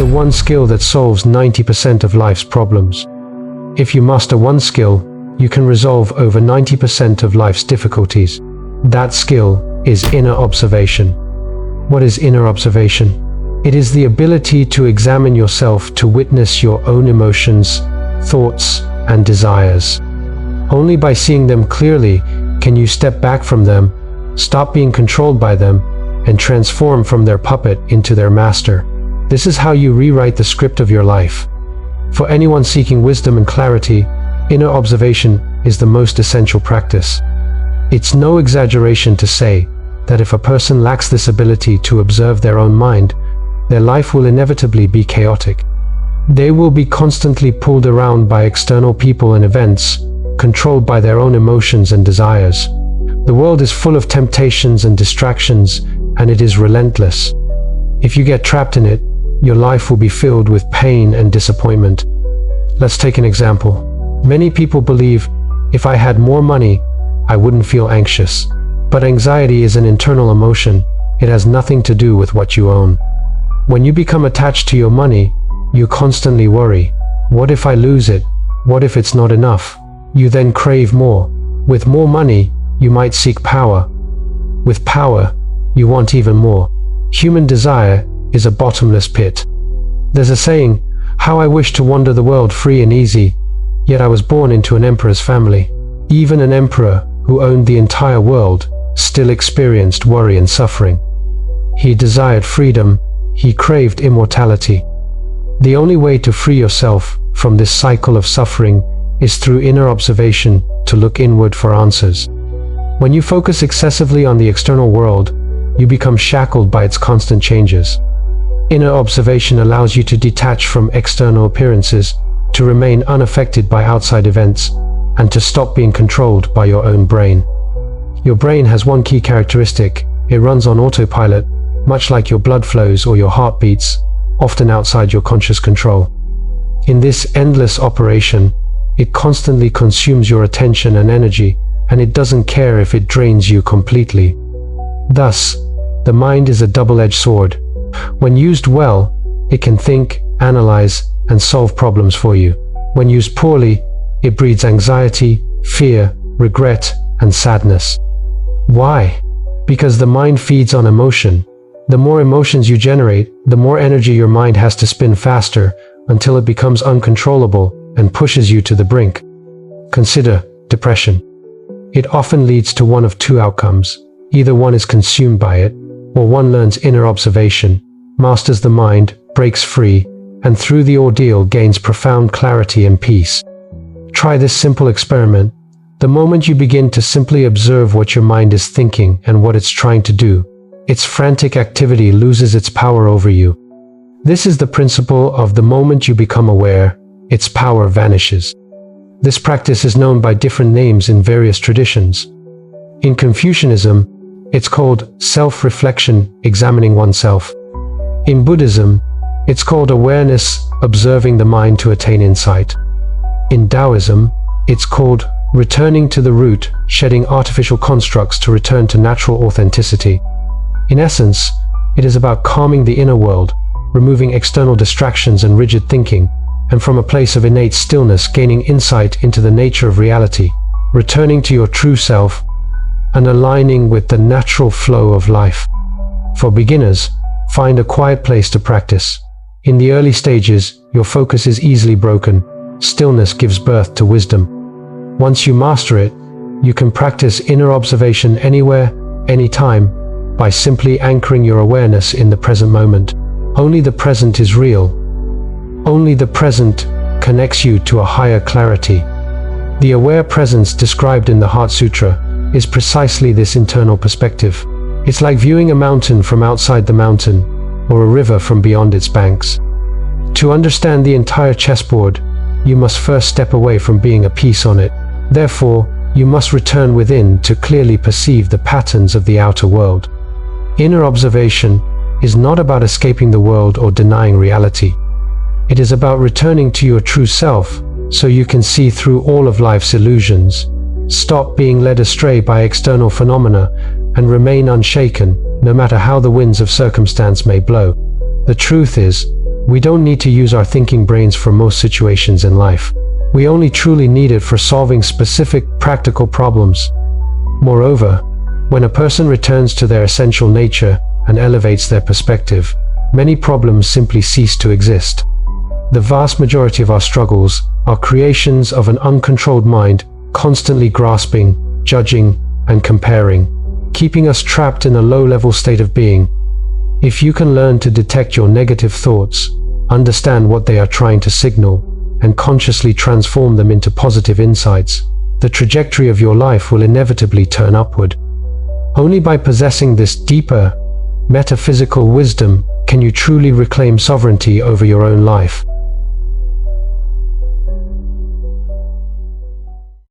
one skill that solves 90% of life's problems. If you master one skill, you can resolve over 90% of life's difficulties. That skill is inner observation. What is inner observation? It is the ability to examine yourself, to witness your own emotions, thoughts, and desires. Only by seeing them clearly can you step back from them, stop being controlled by them, and transform from their puppet into their master. This is how you rewrite the script of your life. For anyone seeking wisdom and clarity, inner observation is the most essential practice. It's no exaggeration to say that if a person lacks this ability to observe their own mind, their life will inevitably be chaotic. They will be constantly pulled around by external people and events, controlled by their own emotions and desires. The world is full of temptations and distractions, and it is relentless. If you get trapped in it, your life will be filled with pain and disappointment. Let's take an example. Many people believe, if I had more money, I wouldn't feel anxious. But anxiety is an internal emotion. It has nothing to do with what you own. When you become attached to your money, you constantly worry. What if I lose it? What if it's not enough? You then crave more. With more money, you might seek power. With power, you want even more. Human desire is a bottomless pit. There's a saying, "How I wish to wander the world free and easy, yet I was born into an emperor's family." Even an emperor who owned the entire world still experienced worry and suffering. He desired freedom, he craved immortality. The only way to free yourself from this cycle of suffering is through inner observation, to look inward for answers. When you focus excessively on the external world, you become shackled by its constant changes. Inner observation allows you to detach from external appearances, to remain unaffected by outside events, and to stop being controlled by your own brain. Your brain has one key characteristic: it runs on autopilot, much like your blood flows or your heart beats, often outside your conscious control. In this endless operation, it constantly consumes your attention and energy, and it doesn't care if it drains you completely. Thus, the mind is a double-edged sword. When used well, it can think, analyze, and solve problems for you. When used poorly, it breeds anxiety, fear, regret, and sadness. Why? Because the mind feeds on emotion. The more emotions you generate, the more energy your mind has to spin faster, until it becomes uncontrollable and pushes you to the brink. Consider depression. It often leads to one of two outcomes. Either one is consumed by it, or one learns inner observation, masters the mind, breaks free, and through the ordeal gains profound clarity and peace. Try this simple experiment. The moment you begin to simply observe what your mind is thinking and what it's trying to do, its frantic activity loses its power over you. This is the principle of the moment you become aware, its power vanishes. This practice is known by different names in various traditions. In Confucianism, it's called self-reflection, examining oneself. In Buddhism, it's called awareness, observing the mind to attain insight. In Taoism, it's called returning to the root, shedding artificial constructs to return to natural authenticity. In essence, it is about calming the inner world, removing external distractions and rigid thinking, and from a place of innate stillness gaining insight into the nature of reality, returning to your true self, and aligning with the natural flow of life. For beginners, find a quiet place to practice. In the early stages, your focus is easily broken. Stillness gives birth to wisdom. Once you master it, you can practice inner observation anywhere, anytime, by simply anchoring your awareness in the present moment. Only the present is real. Only the present connects you to a higher clarity. The aware presence described in the Heart Sutra is precisely this internal perspective. It's like viewing a mountain from outside the mountain, or a river from beyond its banks. To understand the entire chessboard, you must first step away from being a piece on it. Therefore, you must return within to clearly perceive the patterns of the outer world. Inner observation is not about escaping the world or denying reality. It is about returning to your true self, so you can see through all of life's illusions. Stop being led astray by external phenomena and remain unshaken, no matter how the winds of circumstance may blow. The truth is, We don't need to use our thinking brains for most situations in life. We only truly need it for solving specific, practical problems. Moreover, when a person returns to their essential nature and elevates their perspective, many problems simply cease to exist. The vast majority of our struggles are creations of an uncontrolled mind, constantly grasping, judging, and comparing, keeping us trapped in a low-level state of being. If you can learn to detect your negative thoughts, understand what they are trying to signal, and consciously transform them into positive insights, the trajectory of your life will inevitably turn upward. Only by possessing this deeper, metaphysical wisdom can you truly reclaim sovereignty over your own life.